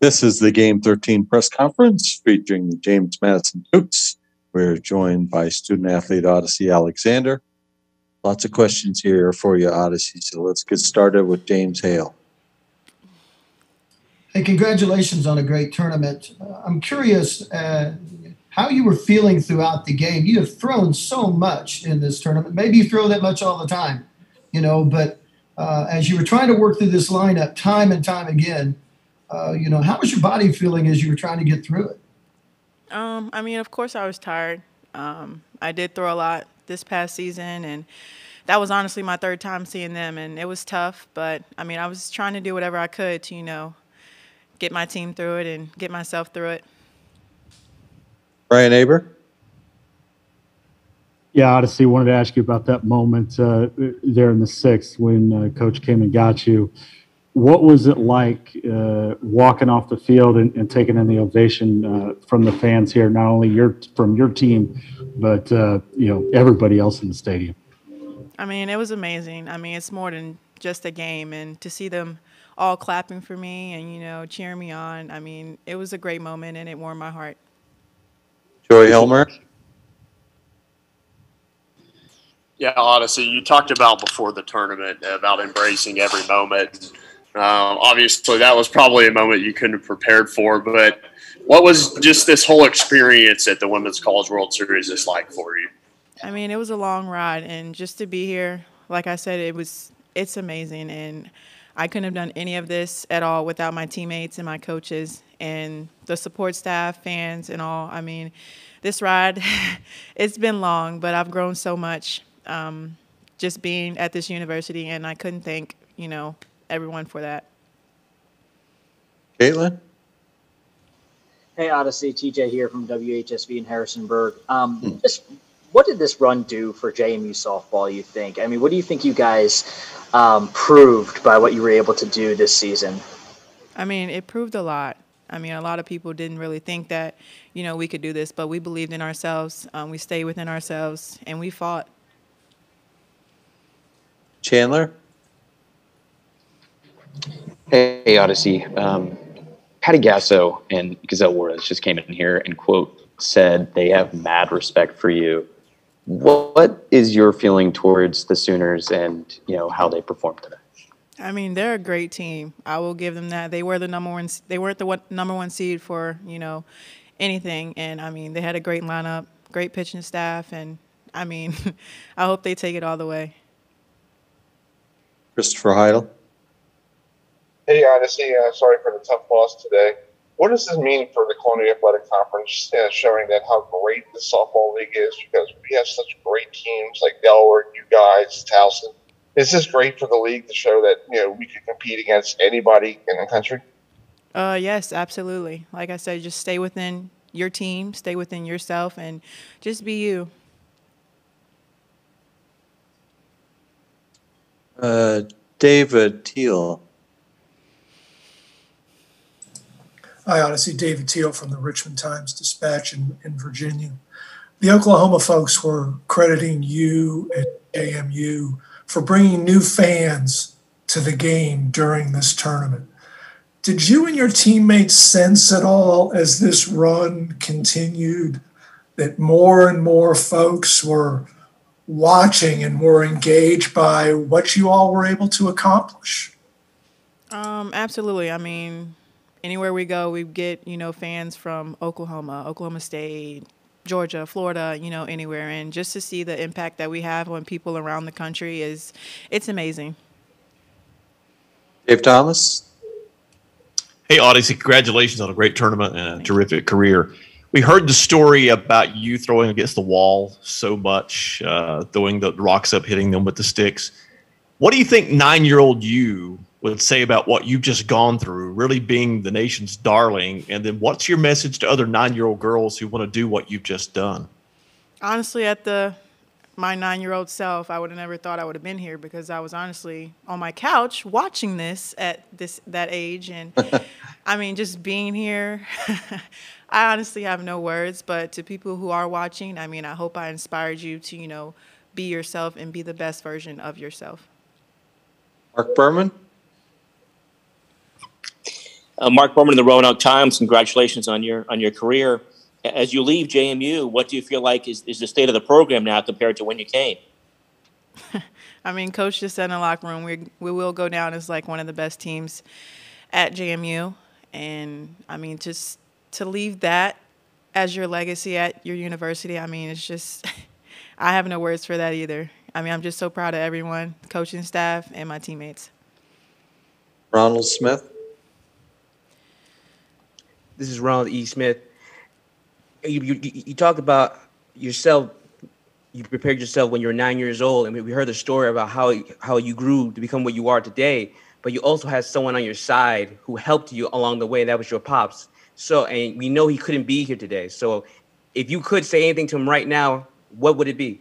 This is the Game 13 press conference featuring the James Madison Dukes. We're joined by student-athlete Odyssey Alexander. Lots of questions here for you, Odyssey, so let's get started with James Hale. Hey, congratulations on a great tournament. I'm curious how you were feeling throughout the game. You have thrown so much in this tournament. Maybe you throw that much all the time, but as you were trying to work through this lineup time and time again, how was your body feeling as you were trying to get through it? Of course I was tired. I did throw a lot this past season, and that was honestly my third time seeing them, and it was tough. But, I was trying to do whatever I could to, get my team through it and get myself through it. Brian Aber? Yeah, Odyssey, wanted to ask you about that moment there in the sixth when Coach came and got you. What was it like walking off the field and taking in the ovation from the fans here, not only from your team, but, everybody else in the stadium? It was amazing. It's more than just a game, and to see them all clapping for me and, cheering me on, it was a great moment, and it warmed my heart. Joey Helmer? Yeah, Odyssey, you talked about before the tournament about embracing every moment. Obviously, that was probably a moment you couldn't have prepared for, but what was just this whole experience at the Women's College World Series just like for you? It was a long ride, and just to be here, like I said, it's amazing, and I couldn't have done any of this at all without my teammates and my coaches and the support staff, fans, and all. This ride, it's been long, but I've grown so much just being at this university, and I couldn't thank, everyone for that. Caitlin? Hey, Odyssey, TJ here from WHSV in Harrisonburg. Just what did this run do for JMU softball, you think? What do you think you guys proved by what you were able to do this season? It proved a lot. A lot of people didn't really think that, we could do this, but we believed in ourselves. We stayed within ourselves, and we fought. Chandler? Hey, Odyssey. Patty Gasso and Gazelle Juarez just came in here and, quote, said they have mad respect for you. What is your feeling towards the Sooners and, how they performed today? They're a great team. I will give them that. They were the number one. They weren't the number one seed for, anything. And, they had a great lineup, great pitching staff. And, I hope they take it all the way. Christopher Heidel? Hey, Odyssey, sorry for the tough loss today. What does this mean for the Columbia Athletic Conference, showing that how great the softball league is? Because we have such great teams like Delaware, you guys, Towson. Is this great for the league to show that, we can compete against anybody in the country? Yes, absolutely. Like I said, just stay within your team, stay within yourself, and just be you. David Teal. Hi, Odyssey. David Teal from the Richmond Times-Dispatch in Virginia. The Oklahoma folks were crediting you at AMU for bringing new fans to the game during this tournament. Did you and your teammates sense at all as this run continued that more and more folks were watching and were engaged by what you all were able to accomplish? Absolutely. Anywhere we go, we get, fans from Oklahoma State, Georgia, Florida, anywhere. And just to see the impact that we have on people around the country it's amazing. Dave Thomas? Hey, Odyssey, congratulations on a great tournament and a terrific career. We heard the story about you throwing against the wall so much, throwing the rocks up, hitting them with the sticks. What do you think 9-year-old you would say about what you've just gone through, really being the nation's darling? And then what's your message to other 9-year-old girls who want to do what you've just done? Honestly, at my 9-year-old self, I would have never thought I would have been here, because I was honestly on my couch watching this at that age. And just being here, I honestly have no words. But to people who are watching, I hope I inspired you to, be yourself and be the best version of yourself. Mark Berman? Mark Berman of the Roanoke Times, congratulations on your career. As you leave JMU, what do you feel like is the state of the program now compared to when you came? I mean, Coach just said in the locker room, we will go down as like one of the best teams at JMU. And, I mean, just to leave that as your legacy at your university, I mean, it's just – I have no words for that either. I mean, I'm just so proud of everyone, coaching staff, and my teammates. Ronald Smith. This is Ronald E. Smith. You talked about yourself. You prepared yourself when you were 9 years old, and we heard the story about how you grew to become what you are today. But you also had someone on your side who helped you along the way, and that was your pops. So, and we know he couldn't be here today. So, if you could say anything to him right now, what would it be?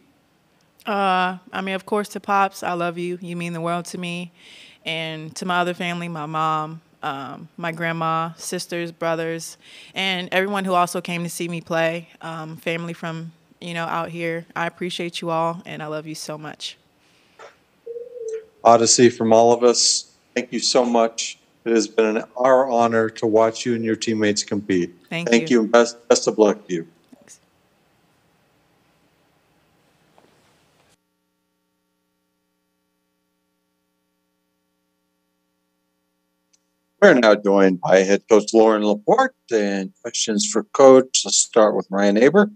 I mean, of course, to Pops, I love you. You mean the world to me. And to my other family, my mom, my grandma, sisters, brothers, and everyone who also came to see me play, family from, out here. I appreciate you all, and I love you so much. Odyssey, from all of us, thank you so much. It has been our honor to watch you and your teammates compete. Thank you, and best of luck to you. Thanks. We're now joined by head coach Loren LaPorte, and questions for Coach. Let's start with Ryan Aber.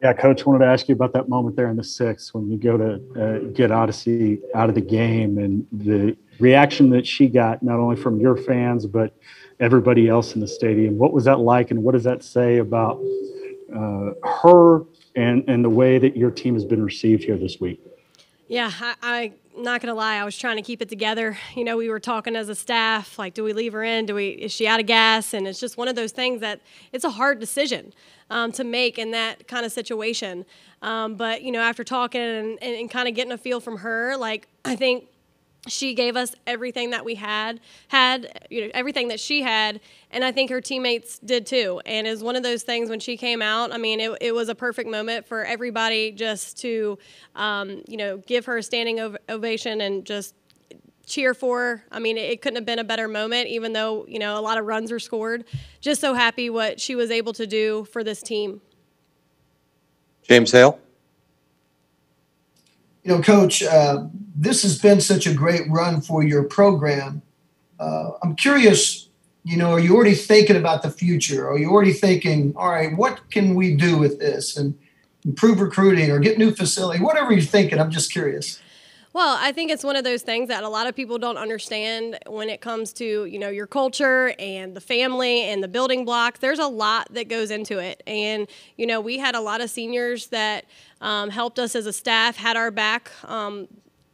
Yeah, Coach, wanted to ask you about that moment there in the sixth when you go to get Odyssey out of the game and the reaction that she got, not only from your fans, but everybody else in the stadium. What was that like, and what does that say about her and the way that your team has been received here this week? Yeah, I'm not going to lie. I was trying to keep it together. We were talking as a staff, like, do we leave her in? Is she out of gas? And it's just one of those things that it's a hard decision to make in that kind of situation. But, after talking and kind of getting a feel from her, like, I think she gave us everything that we had, everything that she had, and I think her teammates did too. And it was one of those things when she came out, I mean, it was a perfect moment for everybody just to, give her a standing ovation and just cheer for her. I mean, it couldn't have been a better moment, even though, a lot of runs were scored. Just so happy what she was able to do for this team. James Hale. Coach, this has been such a great run for your program. I'm curious, are you already thinking about the future? Are you already thinking, all right, what can we do with this and improve recruiting or get new facility? Whatever you're thinking, I'm just curious. Well, I think it's one of those things that a lot of people don't understand when it comes to, your culture and the family and the building blocks. There's a lot that goes into it. And, we had a lot of seniors that helped us as a staff, had our back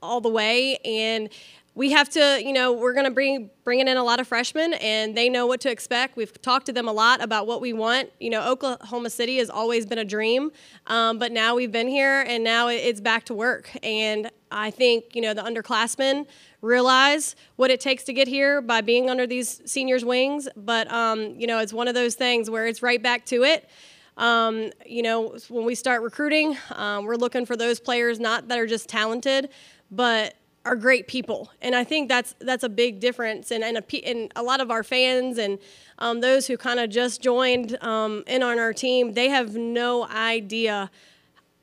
all the way. And we have to, we're going to bringing in a lot of freshmen, and they know what to expect. We've talked to them a lot about what we want. Oklahoma City has always been a dream, but now we've been here, and now it's back to work. And I think, the underclassmen realize what it takes to get here by being under these seniors' wings. But, it's one of those things where it's right back to it. When we start recruiting, we're looking for those players not that are just talented, but are great people. And I think that's a big difference. And a lot of our fans and those who kind of just joined in on our team, they have no idea.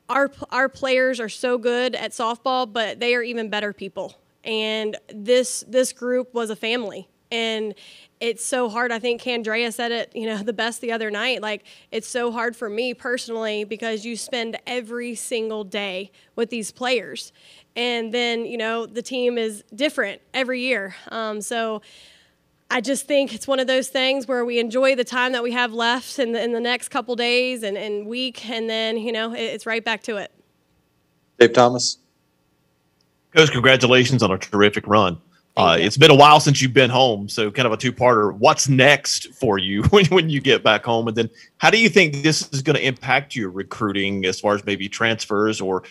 Our players are so good at softball, but they are even better people. And this group was a family. And it's so hard. I think Candrea said it, the best the other night. Like, it's so hard for me personally because you spend every single day with these players. And then, the team is different every year. So I just think it's one of those things where we enjoy the time that we have left in the next couple days and week, and then, it's right back to it. Dave Thomas. Coach, congratulations on a terrific run. It's been a while since you've been home, so kind of a two-parter. What's next for you when you get back home? And then how do you think this is going to impact your recruiting as far as maybe transfers or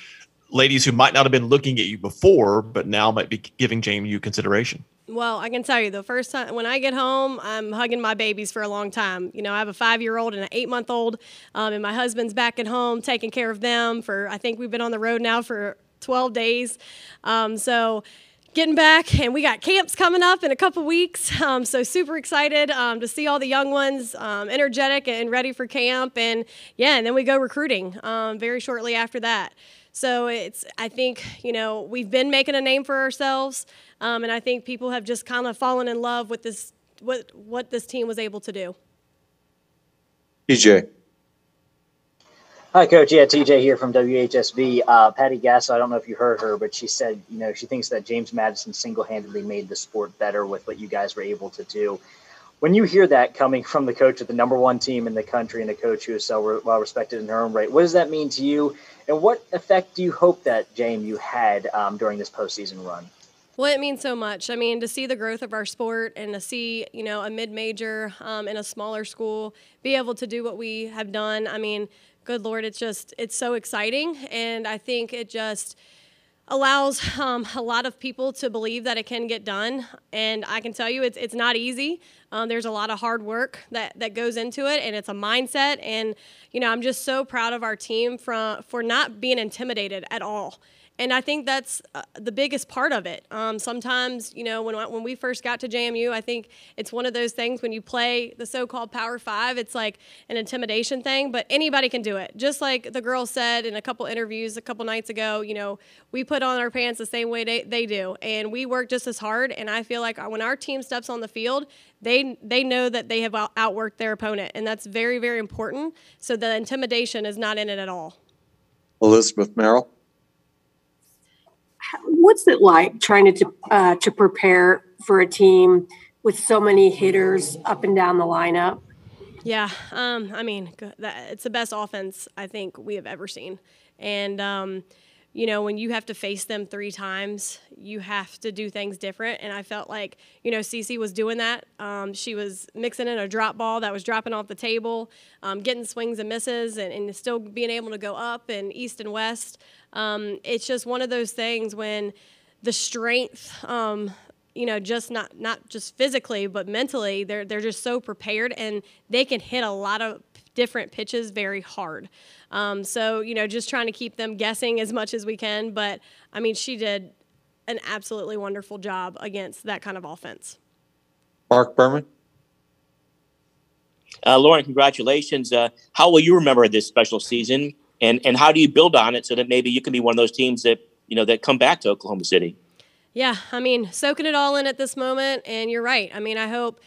ladies who might not have been looking at you before, but now might be giving JMU consideration? Well, I can tell you, the first time when I get home, I'm hugging my babies for a long time. I have a 5-year-old and an 8-month-old, and my husband's back at home taking care of them I think we've been on the road now for 12 days. So getting back, and we got camps coming up in a couple weeks. So super excited to see all the young ones energetic and ready for camp. And then we go recruiting very shortly after that. So I think, we've been making a name for ourselves. And I think people have just kind of fallen in love with this, what this team was able to do. TJ. Hi, Coach. Yeah, TJ here from WHSV. Patty Gasso, I don't know if you heard her, but she said, she thinks that James Madison single-handedly made the sport better with what you guys were able to do. When you hear that coming from the coach of the number one team in the country and a coach who is so well respected in her own right, what does that mean to you? And what effect do you hope that JMU had during this postseason run? Well, it means so much. I mean, to see the growth of our sport and to see, a mid-major in a smaller school be able to do what we have done. I mean, good Lord, it's so exciting. And I think it just allows a lot of people to believe that it can get done. And I can tell you it's not easy. There's a lot of hard work that goes into it, and it's a mindset. And, I'm just so proud of our team for not being intimidated at all. And I think that's the biggest part of it. Sometimes, when we first got to JMU, I think it's one of those things when you play the so-called Power Five, it's like an intimidation thing, but anybody can do it. Just like the girl said in a couple interviews a couple nights ago, we put on our pants the same way they do, and we work just as hard. And I feel like when our team steps on the field, they know that they have outworked their opponent, and that's very, very important. So the intimidation is not in it at all. Elizabeth Merrill. What's it like trying to prepare for a team with so many hitters up and down the lineup? Yeah, it's the best offense I think we have ever seen. And, when you have to face them 3 times, you have to do things different. And I felt like, Cece was doing that. She was mixing in a drop ball that was dropping off the table, getting swings and misses, and still being able to go up and east and west. It's just one of those things when the strength, just not just physically, but mentally, they're just so prepared, and they can hit a lot of different pitches very hard. So, just trying to keep them guessing as much as we can. But, she did an absolutely wonderful job against that kind of offense. Mark Berman. Loren, congratulations. How will you remember this special season? And how do you build on it so that maybe you can be one of those teams that, that come back to Oklahoma City? Yeah, soaking it all in at this moment. And you're right. I hope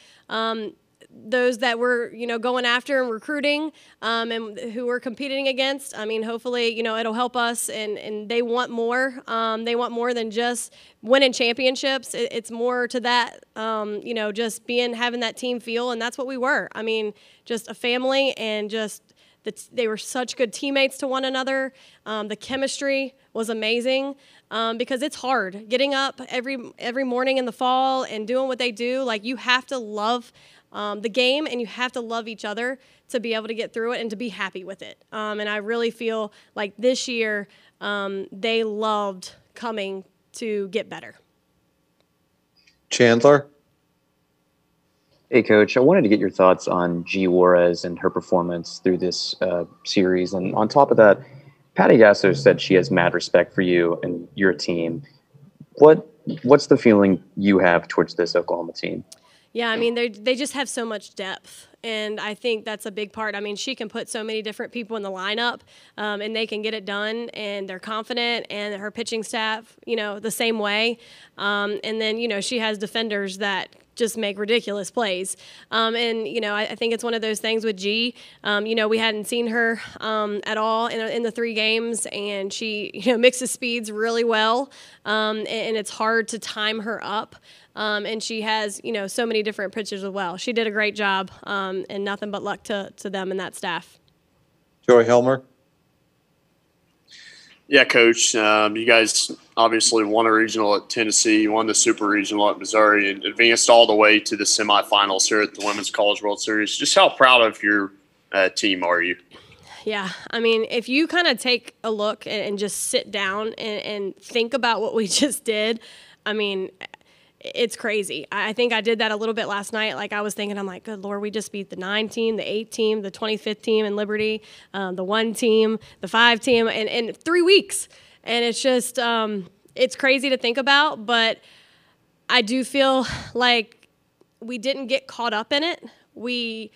those that we're, going after and recruiting and who we're competing against, hopefully, it'll help us. And they want more. They want more than just winning championships. It's more to that, just having that team feel. And that's what we were. Just a family, and just they were such good teammates to one another. The chemistry was amazing because it's hard getting up every morning in the fall and doing what they do. Like, you have to love the game, and you have to love each other to be able to get through it and to be happy with it. And I really feel like this year they loved coming to get better. Chandler. Hey, Coach, I wanted to get your thoughts on G. Juarez and her performance through this series. And on top of that, Patty Gasso said she has mad respect for you and your team. What's the feeling you have towards this Oklahoma team? Yeah, they just have so much depth, and I think that's a big part. She can put so many different people in the lineup, and they can get it done, and they're confident, and her pitching staff, the same way. And then, she has defenders that just make ridiculous plays. I think it's one of those things with G. We hadn't seen her at all in the 3 games, and she, mixes speeds really well, and it's hard to time her up. And she has, so many different pitchers as well. She did a great job, and nothing but luck to them and that staff. Joey Helmer. Yeah, Coach. You guys obviously won a regional at Tennessee, you won the super regional at Missouri, and advanced all the way to the semifinals here at the Women's College World Series. Just how proud of your team are you? Yeah, if you kind of take a look and just sit down and think about what we just did, it's crazy. I think I did that a little bit last night. Like, I was thinking, I'm like, good Lord, we just beat the 9 team, the 8 team, the 25th team in Liberty, the 1 team, the 5 team in 3 weeks. And it's just, it's crazy to think about, but I do feel like we didn't get caught up in it. We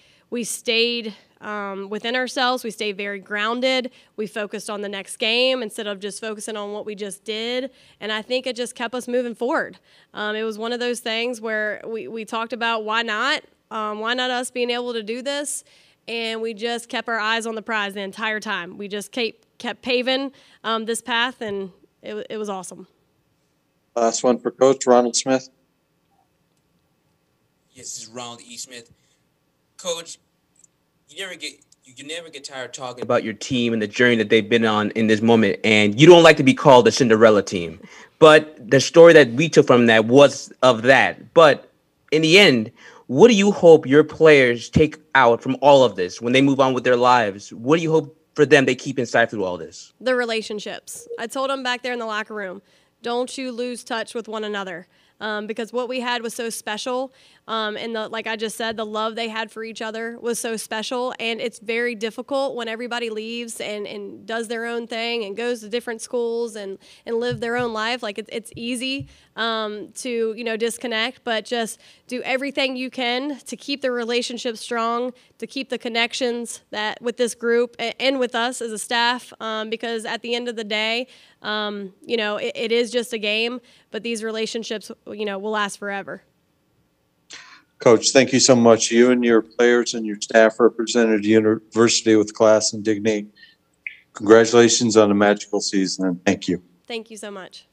stayed within ourselves. We stayed very grounded. We focused on the next game instead of just focusing on what we just did. And I think it just kept us moving forward. It was one of those things where we talked about why not us being able to do this. And we just kept our eyes on the prize the entire time. We just kept paving this path, and it was awesome. Last one for Coach Ronald Smith. Yes, this is Ronald E. Smith. Coach, you never get tired talking about your team and the journey that they've been on in this moment, and you don't like to be called the Cinderella team. But the story that we took from that was of that. But in the end, what do you hope your players take out from all of this when they move on with their lives? What do you hope for them they keep inside through all this? The relationships. I told them back there in the locker room, don't you lose touch with one another. Because what we had was so special. And like I just said, the love they had for each other was so special. And it's very difficult when everybody leaves and does their own thing and goes to different schools and live their own life. Like it's easy to, disconnect, but just do everything you can to keep the relationship strong, to keep the connections that with this group and with us as a staff. Because at the end of the day, it is just a game, but these relationships, will last forever. Coach, thank you so much. You and your players and your staff represented the university with class and dignity. Congratulations on a magical season, and thank you. Thank you so much.